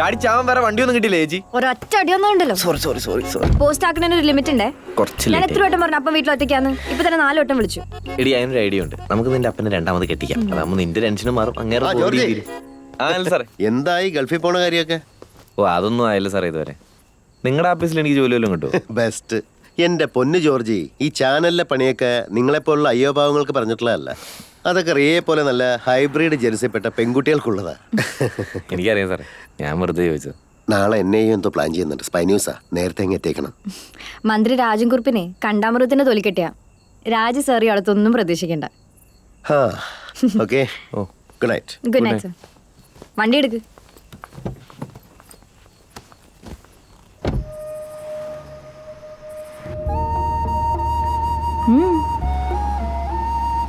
ചാടിച്ചാവാൻ വേറെ വണ്ടിയൊന്നും കിട്ടിയില്ലേ ചേച്ചി? ഒരൊറ്റ അടിയൊന്നും ഉണ്ടല്ലോ. സോറി. പോസ്റ്റ് ആക്കുന്നതിന് ഒരു ലിമിറ്റ് ഉണ്ടേ. ഞാൻ എത്ര വട്ടം പറഞ്ഞു അപ്പം വീട്ടിൽ ഒറ്റയ്ക്കാന്ന്. ഇപ്പൊ തന്നെ 4 വട്ടം വിളിച്ചു. എടി അതിനൊരു ഐഡിയ ഉണ്ട്. നമുക്ക് നിന്റെ അപ്പനെ രണ്ടാമത് കെട്ടിക്കാം. അതാകുമ്പോ നിന്റെ ടെൻഷനും മാറും. അങ്ങനെ എന്തായി ഗൾഫിൽ പോണ കാര്യമൊക്കെ? ഓ അതൊന്നും ആയില്ല സാറേ ഇതുവരെ. നിങ്ങളുടെ ഓഫീസിൽ എനിക്ക് ജോലി വല്ലതും കിട്ടുമോ? ബെസ്റ്റ്. എന്റെ പൊന്ന് ജോർജി, ഈ ചാനലിലെ പണിയൊക്കെ നിങ്ങളെപ്പോലുള്ള അയ്യോഭാവങ്ങൾക്ക് പറഞ്ഞിട്ടുള്ളതല്ല. അതൊക്കെ റിയെ പോലെ നല്ല ഹൈബ്രിഡ് ജനിസപ്പെട്ട പെൺകുട്ടികൾക്കുള്ളതാ. എനിക്കറിയാം സാറേ, ഞാൻ വെറുതെ ചോദിച്ചത്. നാളെ എന്നെയും എന്തോ പ്ലാൻ ചെയ്യുന്നുണ്ട്. സ്പൈ ന്യൂസാ, നേരത്തെ അങ്ങ് എത്തിയേക്കണം. മന്ത്രി രാജൻ കുറുപ്പിനെ കണ്ടാമൃതത്തിന്റെ തൊലിക്കെട്ടിയാ. രാജ് സാറി അടുത്തൊന്നും പ്രതീക്ഷിക്കണ്ട. Okay. Good night. Good night sir. വണ്ടി എടുക്ക്.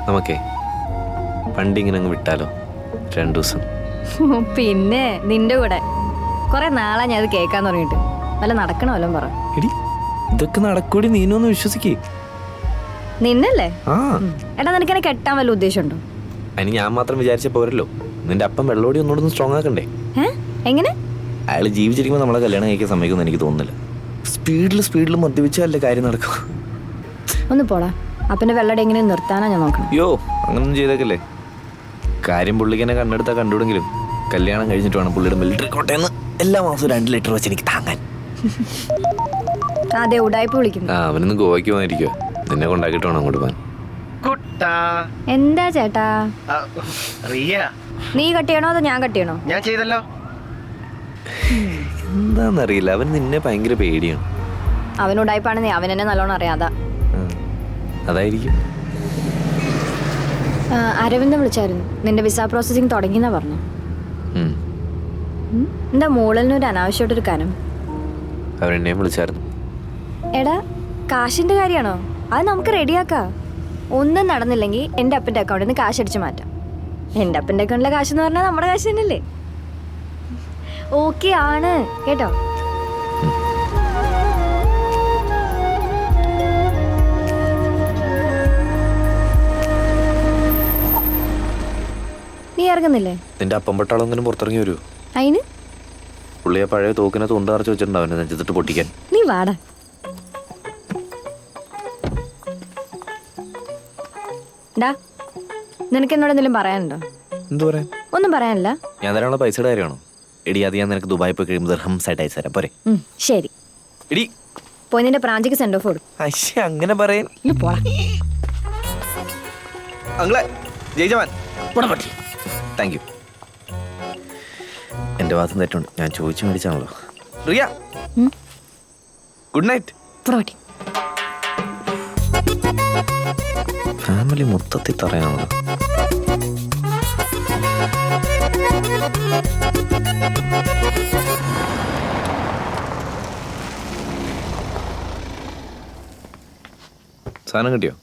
നമുക്കേ വണ്ടി ഇങ്ങനെ അങ്ങ് വിട്ടാലോ 2 ദിവസം? പിന്നെ നിന്റെ കൂടെ കുറെ നാളാ ഞാൻ അത് കേൾക്കാൻ തുടങ്ങിയിട്ട്. വല്ല നടക്കണമല്ലോ പറ. എടി ഇതൊക്കെ നടക്കൂടി, നീനൊന്ന് വിശ്വസിക്കേ. നിന്നല്ലേ? എടാ നിനക്കെന്നെ കെട്ടാൻ വല്ല ഉദ്ദേശമുണ്ടോ? അതിന് ഞാൻ മാത്രം വിചാരിച്ച പോരല്ലോ. നിന്റെ അപ്പം വെള്ളോടി ഒന്നുകൂടെ സ്ട്രോങ് ആക്കണ്ടേ? എങ്ങനെ? അയാൾ ജീവിച്ചിരിക്കുമ്പോൾ നമ്മളെ കല്യാണം കഴിക്കാൻ സമ്മതിക്കുമെന്ന് എനിക്ക് തോന്നുന്നില്ല. സ്പീഡിൽ മദ്യപിച്ചല്ലേ കാര്യം നടക്കും. ഒന്ന് പോടാ. അപ്പന്റെ വെള്ളടി എങ്ങനെ നിർത്താനാ ഞാൻ നോക്കണം. അയ്യോ അങ്ങനൊന്നും ചെയ്തേക്കല്ലേ. കാര്യം പുള്ളിക്കെന്നെ കണ്ണെടുത്താൽ കണ്ടുവിടെങ്കിലും കല്യാണം കഴിഞ്ഞിട്ട് വേണം പുള്ളിയുടെ മിലിറ്ററി കോട്ടയെന്ന് എല്ലാ മാസവും 2 ലിറ്റർ വെച്ച് എനിക്ക് താങ്ങാൻ. അതെ, ഉടായ്പ വിളിക്കുന്നു. അവനൊന്ന് ഗോവയ്ക്ക് പോകാനിരിക്കുവോ? നിന്നെ കൊണ്ടാക്കിട്ട് വേണം അങ്ങോട്ട് പോകാൻ. എന്താ ചേട്ടാ? റിയ, നീ കട്ട് ചെയ്യണോ അതോ ഞാൻ കട്ട് ചെയ്യണോ? ഞാൻ ചെയ്തല്ലോ. എന്താന്നറിയില്ല, അവൻ നിന്നെ ഭയങ്കര പേടിയാണ്. അവൻ ഉടായ്പാണെന്നേ അവൻ എന്നെ നല്ലോണം അറിയാതാ. അതായിരിക്കും. അരവിന്ദൻ വിളിച്ചായിരുന്നു. നിന്റെ വിസ പ്രോസസിങ് തുടങ്ങിയെന്നാ പറഞ്ഞു. എന്താ മോളിനൊരു അനാവശ്യമായിട്ടൊരു കനം? അവരെന്നെയും വിളിച്ചായിരുന്നു. എടാ കാശിന്റെ കാര്യമാണോ? അത് നമുക്ക് റെഡിയാക്കാം. ഒന്നും നടന്നില്ലെങ്കിൽ എൻ്റെ അപ്പൻ്റെ അക്കൗണ്ടിൽ നിന്ന് കാശ് അടിച്ചു മാറ്റാം. എൻ്റെ അപ്പൻ്റെ അക്കൗണ്ടിലെ കാശ് എന്ന് പറഞ്ഞാൽ നമ്മുടെ കാശ് തന്നെയല്ലേ? ഓക്കെ ആണ് കേട്ടോ. നീ ഇറങ്ങുന്നില്ലേ? നിന്റെ അപ്പം പെട്ടാളെങ്കിലും പുറത്തിറങ്ങി വരുമോ? അതിന് പുള്ളിയെ പഴയ തോക്കിനെ തൊണ്ടറച്ച് വെച്ചിട്ടുണ്ടാവും അവനെ നെഞ്ചത്തിട്ട് പൊട്ടിക്കാൻ. നീ വാടാ. ഡാ, നിനക്ക് എന്നോട് എന്തെങ്കിലും പറയാനുണ്ടോ? എന്ത് പറയാൻ? ഒന്നും പറയാനില്ല. ഞാൻ തരാനുള്ള പൈസയുടെ കാര്യമാണോ? എടി അത് ഞാൻ നിനക്ക് ദുബായി പോയി കഴിയുമ്പോൾ ദിർഹംസ് ആയിട്ട് അയച്ചു തരാം പോരെ? ശരി. എടി പോയി നിന്റെ പ്രാഞ്ചിക്ക് സെൻഡ് ഓഫ് കൊടുക്കും. അങ്ങനെ പറയാൻ പോടാ. അങ്ങളെ ജയിച്ചമാൻ താങ്ക് യു. എൻ്റെ ഭാഗത്തും തെറ്റുണ്ട്, ഞാൻ ചോദിച്ചു മേടിച്ചാണല്ലോ. Riya good night. ഫാമിലി മൊത്തത്തിൽ തറയാണല്ലോ. സാധനം കിട്ടിയോ?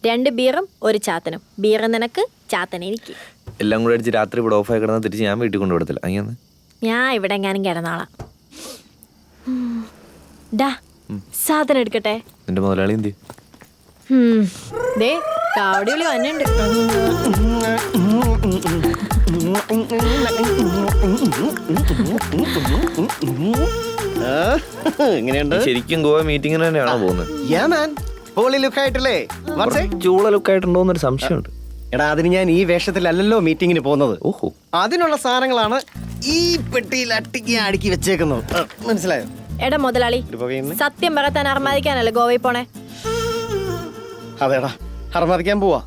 2 ബീറും 1 ചാത്തനും. ബീറ് നിനക്ക്, ചാത്തൻ എനിക്ക്. എല്ലാം കൂടെ അടിച്ച് രാത്രി ഇവിടെ ഓഫായി കിടന്നാൽ തിരിച്ച് ഞാൻ വീട്ടിൽ കൊണ്ടുവിടത്തില്ല. അങ്ങനെ ഞാൻ ഇവിടെ എങ്ങാനും കിടന്നോളാം. ഡാ സാധനം എടുക്കട്ടെ. നിന്റെ മുതലാളി എന്തി? ദേ കാവടി വിളി വന്നുണ്ട്. ശരിക്കും ഗോവ മീറ്റിങ്ങിന് തന്നെയാണോ പോകുന്നത്? ചൂള ലുക്കായിട്ടുണ്ടോന്നൊരു സംശയമുണ്ട്. എടാ അതിന് ഞാൻ ഈ വേഷത്തിലല്ലല്ലോ മീറ്റിങ്ങിന് പോകുന്നത്. ഓഹോ, അതിനുള്ള സാധനങ്ങളാണ് ഈ പെട്ടിയിൽ അടുക്കി വെച്ചേക്കുന്നത്. മനസ്സിലായോ? എടാ മുതലാളി, സത്യം പറത്താൻ അർമാദിക്കാനല്ലേ ഗോവയിൽ പോണേ? അതേടാ, അർമാദിക്കാൻ പോവാ.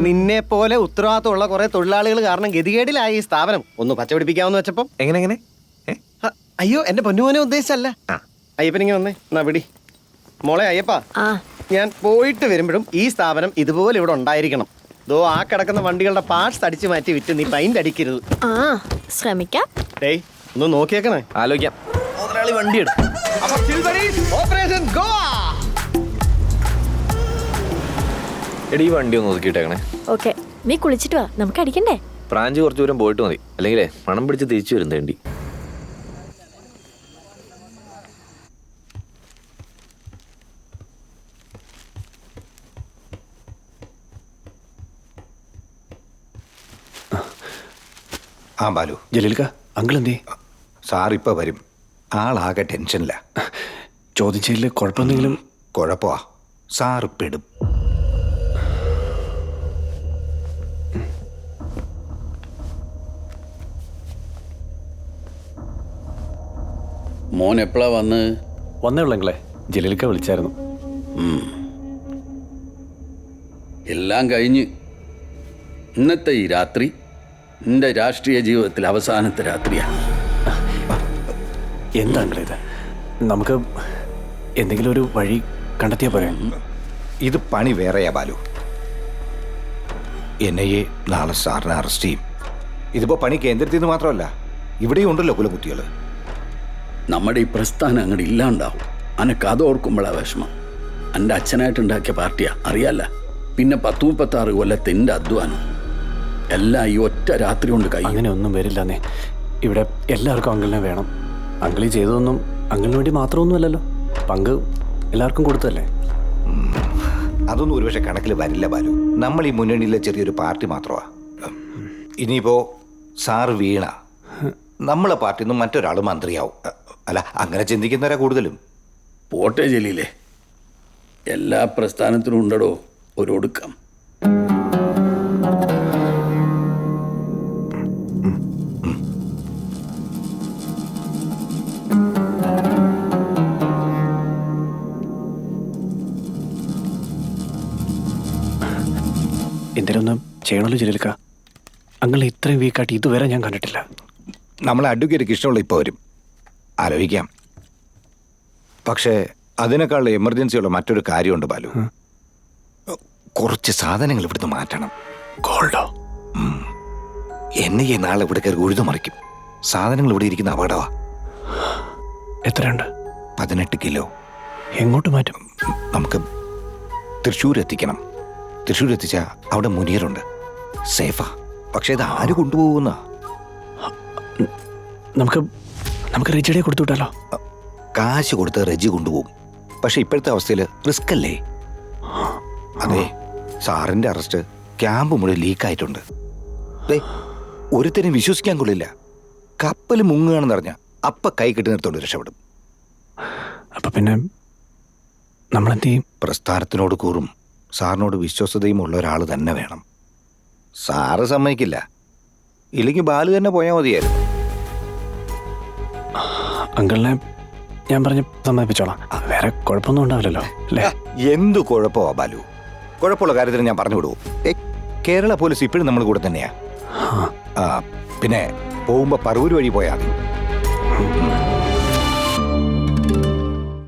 നിന്നെ പോലെ ഉത്തരവാദിത്തമുള്ള കുറെ തൊഴിലാളികൾ കാരണം ഗതികേടിലായി ഈ സ്ഥാപനം. ഒന്ന് പച്ചപിടിപ്പിക്കാമെന്ന് വെച്ചപ്പം എങ്ങനെ? അയ്യോ എന്റെ പൊന്നുമോനെ ഉദ്ദേശിച്ചല്ല. അയ്യപ്പനിങ്ങനെ വന്നേ, എന്നാ പിടി. മോളെ അയ്യപ്പ, ഞാൻ പോയിട്ട് വരുമ്പോഴും ഈ സ്ഥാപനം ഇതുപോലെ ഇവിടെ ഉണ്ടായിരിക്കണം. ദോ ആ കിടക്കുന്ന വണ്ടികളുടെ പാർട്സ് അടിച്ചു മാറ്റി വിറ്റ് നീ പൈന്റ് അടിക്കരുത്. ശ്രമിക്കാം. ഡേയ് ഒന്ന് നോക്കിയേക്കണേ. ആലോചിക്കാം. മുതലാളി വണ്ടി എടുക്കും. എടി ഈ വണ്ടി ഒന്ന് ഒതുക്കിയിട്ടേക്കണേ. ഓക്കെ, നീ കുളിച്ചിട്ട് വാ, നമുക്ക് അടിക്കണ്ടേ? ബ്രാഞ്ച് കുറച്ചു ദൂരം പോയിട്ട് മതി, അല്ലെങ്കിലേ മണം പിടിച്ച് തിരിച്ചു വരും തേണ്ടി. ആ ബാലു, ജലീൽക്ക അങ്കിൾ എന്തേ? സാർ ഇപ്പൊ വരും. ആളാകെ ടെൻഷനില്ല. ചോദ്യം ചെയ്യലിൽ കുഴപ്പമെന്തെങ്കിലും? കുഴപ്പമാ, സാറ് പെടും. മോൻ എപ്പോഴാ വന്ന്? വന്നേ ഉള്ളെങ്കിലേ, ജലീലിക്ക വിളിച്ചായിരുന്നു. എല്ലാം കഴിഞ്ഞ് ഇന്നത്തെ ഈ രാത്രി എൻ്റെ രാഷ്ട്രീയ ജീവിതത്തിൽ അവസാനത്തെ രാത്രിയാണ്. എന്താ അങ്കിൾ ഇത്? നമുക്ക് എന്തെങ്കിലും ഒരു വഴി കണ്ടെത്തിയാൽ പോരെ? ഇത് പണി വേറെയാ ബാലു. NIA നാളെ സാറിനെ അറസ്റ്റ് ചെയ്യും. ഇതിപ്പോ പണി കേന്ദ്രത്തിൽ നിന്ന് മാത്രമല്ല, ഇവിടെയും ഉണ്ടല്ലോ കുലകുത്തികൾ. നമ്മുടെ ഈ പ്രസ്ഥാനം അങ്ങോട്ട് ഇല്ലാണ്ടാവും. അനക്ക് അത് ഓർക്കുമ്പോഴാ വിഷമം. എൻ്റെ അച്ഛനായിട്ടുണ്ടാക്കിയ പാർട്ടിയാ, അറിയാല്ല. പിന്നെ 10-36 കൊല്ലത്തെ എൻ്റെ അധ്വാനം എല്ലാം ഈ ഒറ്റ രാത്രി കൊണ്ട് കഴിയും. അങ്ങനെ ഒന്നും വരില്ലെന്നേ. ഇവിടെ എല്ലാവർക്കും അങ്കിളിനെ വേണം. അങ്കിൾ ഈ ചെയ്തതൊന്നും അങ്കിളിന് വേണ്ടി മാത്രമൊന്നുമല്ലല്ലോ, പങ്ക് എല്ലാവർക്കും കൊടുത്തല്ലേ. അതൊന്നും ഒരുപക്ഷെ കണക്കിൽ വരില്ല ബാലു. നമ്മൾ ഈ മുന്നണിയിലെ ചെറിയൊരു പാർട്ടി മാത്രമാ. ഇനിയിപ്പോ സാർ വീണ നമ്മളെ പാർട്ടിയിൽ നിന്ന് മറ്റൊരാൾ മന്ത്രിയാവും. അല്ല, അങ്ങനെ ചിന്തിക്കുന്നവരാ കൂടുതലും. പോട്ടെ ജലീലേ, എല്ലാ പ്രസ്ഥാനത്തിനും ഉണ്ടടോ ഒരു ഒടുക്കം. എന്തെങ്കിലും ഒന്ന് ചെയ്യണമല്ലോ ജലീലിക്ക. അങ്കിളിനെ ഇത്രയും വീക്കായിട്ട് ഇതുവരെ ഞാൻ കണ്ടിട്ടില്ല. നമ്മളെ അഡ്വക്കേറ്റ് ഇഷ്ടമുള്ള ഇപ്പോൾ വരും, ആലോചിക്കാം. പക്ഷേ അതിനേക്കാൾ എമർജൻസിയുള്ള മറ്റൊരു കാര്യമുണ്ട് ബാലു. കുറച്ച് സാധനങ്ങൾ ഇവിടുന്ന് മാറ്റണം. ഗോൾഡോ? NIA നാളെ ഇവിടെ കയറി ഉഴുതുമറിക്കും. സാധനങ്ങൾ ഇവിടെ ഇരിക്കുന്ന അപകടമാ. എത്രയുണ്ട്? 18 കിലോ. എങ്ങോട്ട് മാറ്റും? നമുക്ക് തൃശ്ശൂർ എത്തിക്കണം. തൃശ്ശൂർ എത്തിച്ചാൽ അവിടെ മുനീറുണ്ട്, സേഫാ. പക്ഷെ ഇത് ആര് കൊണ്ടുപോകുന്ന? നമുക്ക് റിച്ചഡിയെ കൊടുത്തു വിട്ടാലോ? കാശ് കൊടുത്ത് റെജി കൊണ്ടുപോകും. പക്ഷെ ഇപ്പോഴത്തെ അവസ്ഥയിൽ റിസ്ക് അല്ലേ? അതെ, സാറിന്റെ അറസ്റ്റ് ക്യാമ്പ് മുഴുവൻ ലീക്കായിട്ടുണ്ട്. ഒരുത്തരും വിശ്വസിക്കാൻ കൊള്ളില്ല. കപ്പൽ മുങ്ങുകയാണെന്ന് അറിഞ്ഞ അപ്പ കൈ കെട്ടി നിർത്തോണ്ട് രക്ഷപ്പെടും. അപ്പൊ പിന്നെ നമ്മളെന്ത് ചെയ്യും? പ്രസ്ഥാനത്തിനോട് കൂറും സാറിനോട് വിശ്വസതയും ഉള്ള ഒരാൾ തന്നെ വേണം. സാറ് സമ്മതിക്കില്ല. ഇല്ലെങ്കിൽ ബാലു തന്നെ പോയാൽ മതിയായിരുന്നു. അങ്കിളിനെ ഞാൻ പറഞ്ഞ് സമ്മതിപ്പിച്ചോളാം. വേറെ കുഴപ്പമൊന്നും ഉണ്ടാവില്ലല്ലോ അല്ലേ? എന്തു കുഴപ്പമാ ബാലു? കുഴപ്പമുള്ള കാര്യത്തിന് ഞാൻ പറഞ്ഞു വിടുവോ? കേരള പോലീസ് ഇപ്പോഴും നമ്മൾ കൂടെ തന്നെയാ. പിന്നെ പോകുമ്പോ പറവൂർ വഴി പോയാൽ മതി.